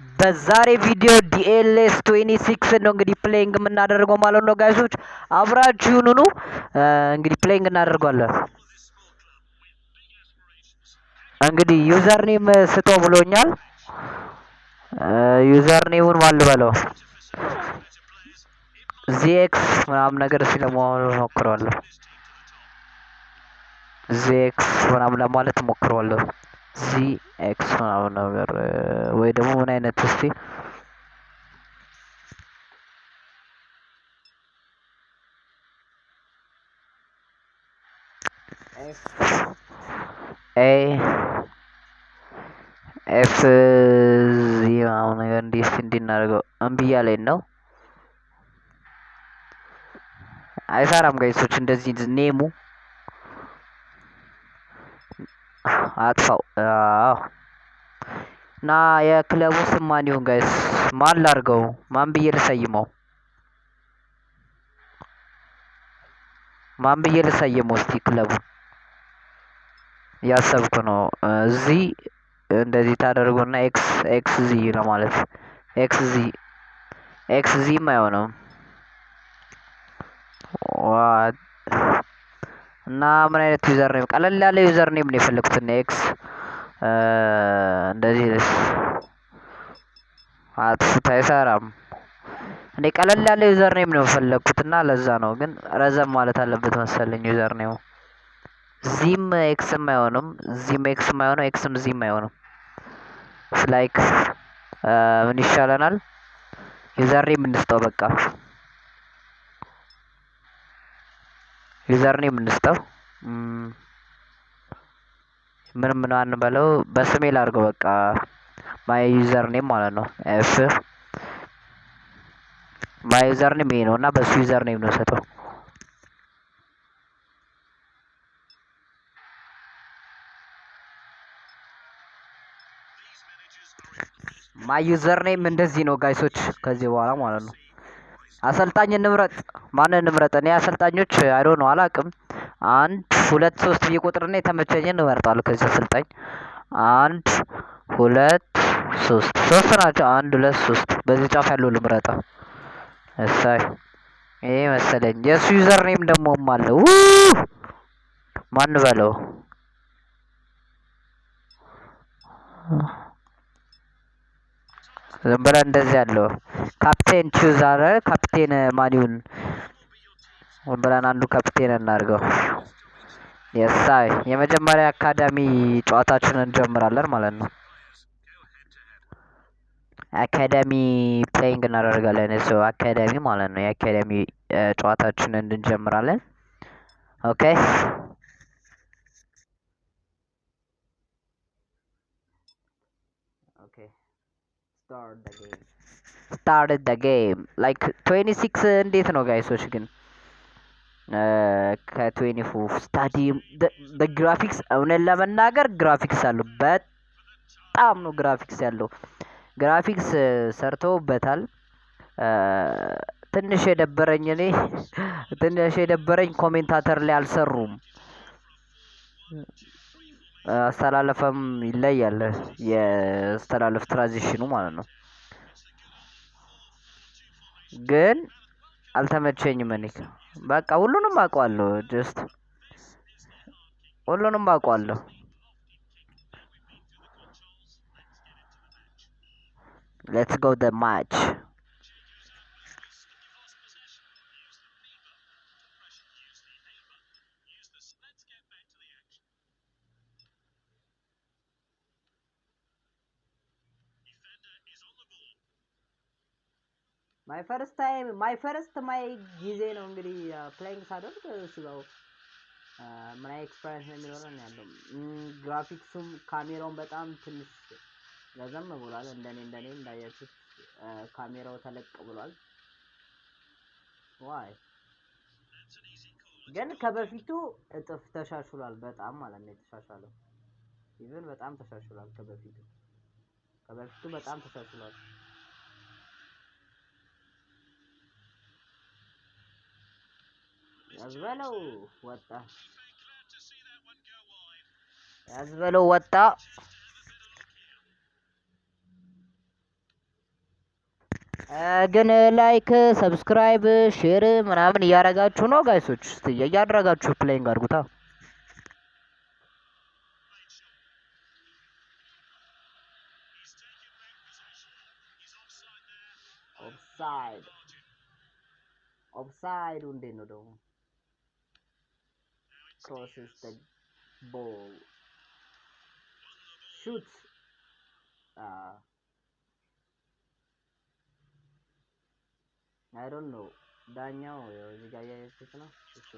በዛሬ ቪዲዮ ዲኤልኤስ 26 ነው እንግዲህ ፕሌይንግ የምናደርገው ማለት ነው ጋይሶች፣ አብራችሁን ሁኑ። እንግዲህ ፕሌይንግ እናደርገዋለን። እንግዲህ ዩዘር ኔም ስጦ ብሎኛል። ዩዘር ኔሙን ማን ልበለው? ዚኤክስ ምናምን ነገር ስለመሆኑ ሞክረዋለሁ። ዚኤክስ ምናምን ለማለት ሞክረዋለሁ። ዚኤክስ ምናምን ነገር ወይ ደግሞ ምን አይነት እስቲ ኤፍ ዚ ምናምን ነገር እንዲናደርገው እምቢ እያለኝ ነው። አይሰራም ጋይሶች፣ እንደዚህ ኔሙ አጥፋው። እና የክለቡ ስም ማን ይሁን ጋይስ? ማን ላድርገው? ማን ብዬ ልሰይመው? ማን ብዬ ልሰይመው? እስቲ ክለቡ እያሰብኩ ነው። እዚህ እንደዚህ ታደርጉና ኤክስ ዚ ለማለት ኤክስ ዚም አይሆንም። እና ምን አይነት ዩዘር ኔም? ቀለል ያለ ዩዘር ኔም ነው የፈለኩት። እና ኤክስ እንደዚህ አጥፉት፣ አይሰራም። እኔ ቀለል ያለ ዩዘር ኔም ነው የፈለኩት እና ለዛ ነው። ግን ረዘም ማለት አለበት መሰለኝ ዩዘር ኔሙ። ዚም ኤክስም አይሆንም፣ ዚም ኤክስም አይሆንም፣ ኤክስም ዚም አይሆንም። ላይክ ምን ይሻለናል? ዩዘር ኔም እንስጠው በቃ። ዩዘር ኔም እንስጠው። ምን አንበለው? በስሜ ላድርገው በቃ። ማይ ዩዘር ኔም ማለት ነው። ኤፍ ማይ ዩዘር ኔም ይሄ ነው እና በሱ ዩዘር ኔም ነው ሰጠው። ማይ ዩዘር ኔም እንደዚህ ነው ጋይሶች፣ ከዚህ በኋላ ማለት ነው። አሰልጣኝ እንምረጥ። ማንን እንምረጥ? እኔ አሰልጣኞች አይዶ ነው አላቅም። 1 2 3 ብዬ ቁጥርና የተመቸኝን እመርጣለሁ ከዚህ አሰልጣኝ። 1 2 3 ናቸው። 1 2 3 በዚህ ጫፍ ያለው ልምረጣ። እሳይ ይሄ መሰለኝ። የሱ ዩዘር ኔም ደግሞ አለው። ማን በለው? ዝም ብለን እንደዚህ ያለው ካፕቴን ቹዝ አረ ካፕቴን ማኒውን ብለን አንዱ ካፕቴን እናድርገው። የሳይ የመጀመሪያ አካዳሚ ጨዋታችንን እንጀምራለን ማለት ነው። አካዳሚ ፕሌይንግ እናደርጋለን። እሱ አካዳሚ ማለት ነው። የአካዳሚ ጨዋታችንን እንጀምራለን። ኦኬ ስታርት ደ ጌም ላይክ 26 እንዴት ነው ጋይሶች? ግን ከ24 ስታዲየም በግራፊክስ እውነት ለመናገር ግራፊክስ አለው። በጣም ነው ግራፊክስ ያለው። ግራፊክስ ሰርተውበታል። ትንሽ የደበረኝ ኮሜንታተር ላይ አልሰሩም። አስተላለፈም ይለያል። የአስተላለፍ ትራንዚሽኑ ማለት ነው። ግን አልተመቸኝም። እኔ በቃ ሁሉንም አውቀዋለሁ። ጀስት ሁሉንም አውቀዋለሁ። ሌትስ ጎ ደ ማች። ማይ ፈርስት ጊዜ ነው እንግዲህ ፕሌይንግ ሳደርግ ስለው ምን አይነት ኤክስፒሪየንስ ነው የሚኖረው ነው ያለው። ግራፊክሱም ካሜራውን በጣም ትንሽ ረዘም ብሏል። እንደኔ እንዳያችሁት ካሜራው ተለቅ ብሏል። ዋይ ግን ከበፊቱ እጥፍ ተሻሽሏል። በጣም ማለት ነው የተሻሻለው። ኢቭን በጣም ተሻሽሏል ከበፊቱ በጣም ተሻሽሏል። ያዝበለው ወጣ ግን ላይክ ሰብስክራይብ ሼር ምናምን እያደረጋችሁ ነው ጋይሶች። እስቲ እያደረጋችሁ ፕሌይንግ አድርጉታ። ኦፍሳይድ ኦፍሳይድ እንዴት ነው ደግሞ? crosses the ball shoots I don't know ዳኛው እዚህ ጋር ያየሁት ነው። እሱ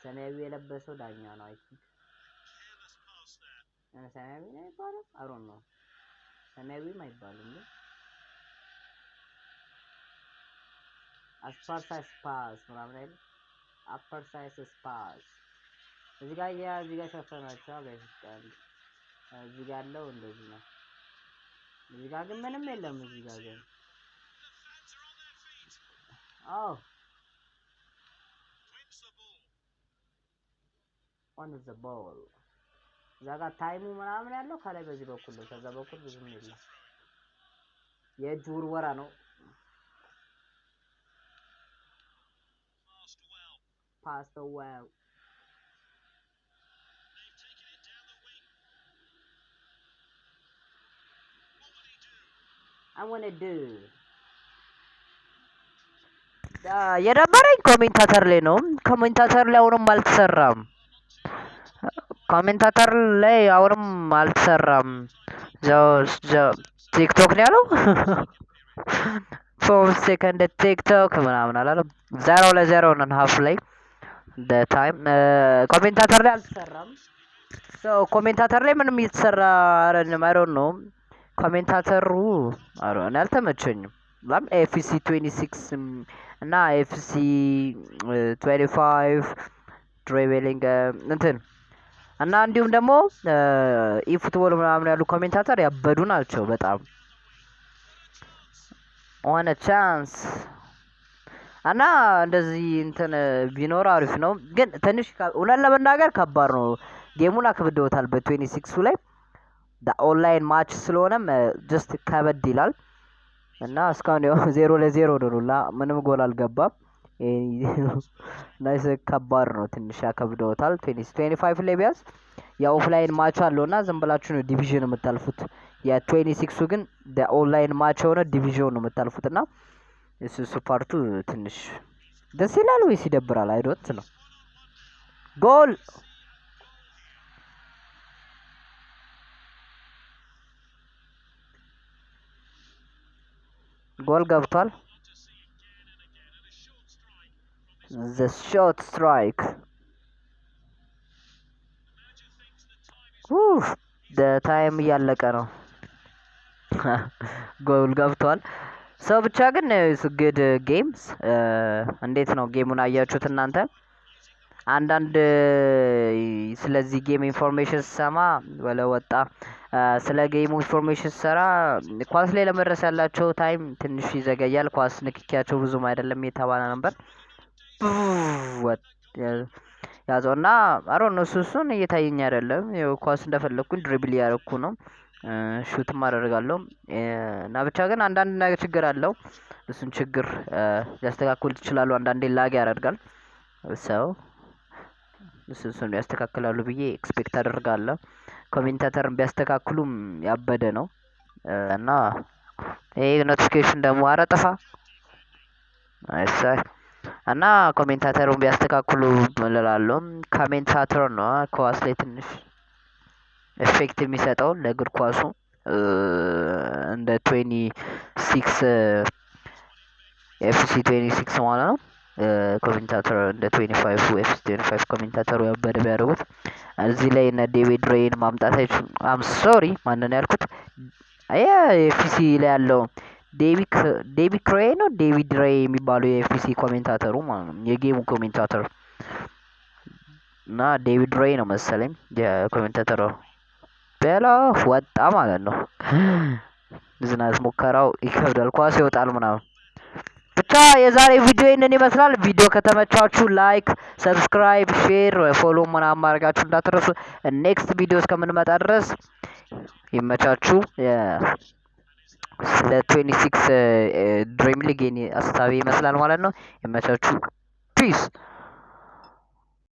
ሰማያዊ የለበሰው ዳኛ ነው። አይ ቲንክ ሰማያዊ ነው ይባላል። I don't know ሰማያዊም አይባልም ነው። አስፓርሳይስ ፓስ ምናምን አይደል? አስፓርሳይስ ፓስ እዚህ ጋር ሸፈናቸው ጋይስ። እዚህ ጋር ያለው እንደዚህ ነው። እዚህ ጋር ግን ምንም የለም። እዚህ ጋር ግን on the ball እዛ ጋር ታይሙ ምናምን ያለው ከላይ በዚህ በኩል ነው። ከዛ በኩል ብዙም የለም። የእጅ ውርወራ ነው። passed well I want to do የነበረኝ ኮሜንታተር ላይ ነው። ኮሜንታተር ላይ አሁንም አልተሰራም። ኮሜንታተር ላይ አሁንም አልተሰራም። ቲክቶክ ነው ያለው። 4 ሰከንድ ቲክቶክ ምናምን አላለም። 0-0 ነን ሀፍ ላይ ታይም ኮሜንታተር ላይ አልተሰራም። ኮሜንታተር ላይ ምንም እየተሰራ አይደለም። አይ ዶንት ኖ ኮሜንታተሩ እኔ አልተመቸኝም። ላም ኤፍሲ 26 እና ኤፍሲ 25 ትሬቨሊንግ እንትን እና እንዲሁም ደግሞ ኢፉትቦል ምናምን ያሉ ኮሜንታተር ያበዱ ናቸው በጣም ዋን ቻንስ እና እንደዚህ እንትን ቢኖር አሪፍ ነው። ግን ትንሽ እውነት ለመናገር ከባድ ነው። ጌሙን አክብደውታል በ26 ላይ ኦንላይን ማች ስለሆነም ጀስት ከበድ ይላል እና እስካሁን ያው 0-0 ነው። ምንም ጎል አልገባም። ናይስ ከባድ ነው። ትንሽ ያከብደውታል። 25 ላይ ቢያንስ የኦፍላይን ማች አለውና ዝም ብላችሁ ነው ዲቪዥን የምታልፉት። የ26ሱ ግን ኦንላይን ማች የሆነ ዲቪዥን ነው የምታልፉት እና እሱ ፓርቱ ትንሽ ደስ ይላል ወይስ ይደብራል? አይዶት ነው ጎል ጎል ገብቷል። the short strike ታይም እያለቀ ነው። ጎል ገብቷል። ሰው ብቻ ግን ግድ ጌምስ እንዴት ነው ጌሙን አያችሁት እናንተ? አንዳንድ ስለዚህ ጌም ኢንፎርሜሽን ሰማ ወጣ ስለ ጌሙ ኢንፎርሜሽን ሰራ ኳስ ላይ ለመድረስ ያላቸው ታይም ትንሽ ይዘገያል። ኳስ ንክኪያቸው ብዙም አይደለም የተባለ ነበር። ያዘውና አሮን እሱን እየታየኝ አይደለም። ያው ኳስ እንደፈለኩኝ ድሪብል ያረኩ ነው። ሹትም አደርጋለሁ እና ብቻ ግን አንዳንድ ነገር ችግር አለው። እሱን ችግር ያስተካክሉት ይችላሉ። አንዳንዴ ላግ ያደርጋል። ሰው እሱን ያስተካክላሉ ብዬ ኤክስፔክት አደርጋለሁ። ኮሜንታተርን ቢያስተካክሉም ያበደ ነው እና ይሄ ኖቲፊኬሽን ደግሞ አረጥፋ አይሳይ እና ኮሜንታተሩን ቢያስተካክሉ እላለሁ። ኮሜንታተር ነው ኳስ ላይ ትንሽ ኤፌክት የሚሰጠው ለእግር ኳሱ እንደ 26 ኤፍሲ 26 ማለት ነው። ኮሜንታተር እንደ 25 ኤፍሲ 25 ኮሜንታተሩ ያበደ ቢያደርጉት እዚህ ላይ እነ ዴቪድ ሬይን ማምጣት አይችሉም። አም ሶሪ ማንን ያልኩት ኤፍሲ ላይ ያለው ዴቪድ ክሬይ ነው ዴቪድ ሬይ የሚባለው የኤፍሲ ኮሜንታተሩ ማለት ነው። የጌሙ ኮሜንታተር እና ዴቪድ ሬይ ነው መሰለኝ የኮሜንታተሩ በላ ወጣ ማለት ነው። ዝናስ ሙከራው ይከብዳል። ኳስ ይወጣል ምናምን። ብቻ የዛሬ ቪዲዮ ይሄንን ይመስላል። ቪዲዮ ከተመቻችሁ ላይክ፣ ሰብስክራይብ፣ ሼር፣ ፎሎ ምናምን ማድረጋችሁ እንዳትረሱ። ኔክስት ቪዲዮ እስከምንመጣ ድረስ ይመቻችሁ። ስለ 26 ድሪም ሊግ የኔ ሀሳቤ ይመስላል ማለት ነው። የመቻችሁ ፒስ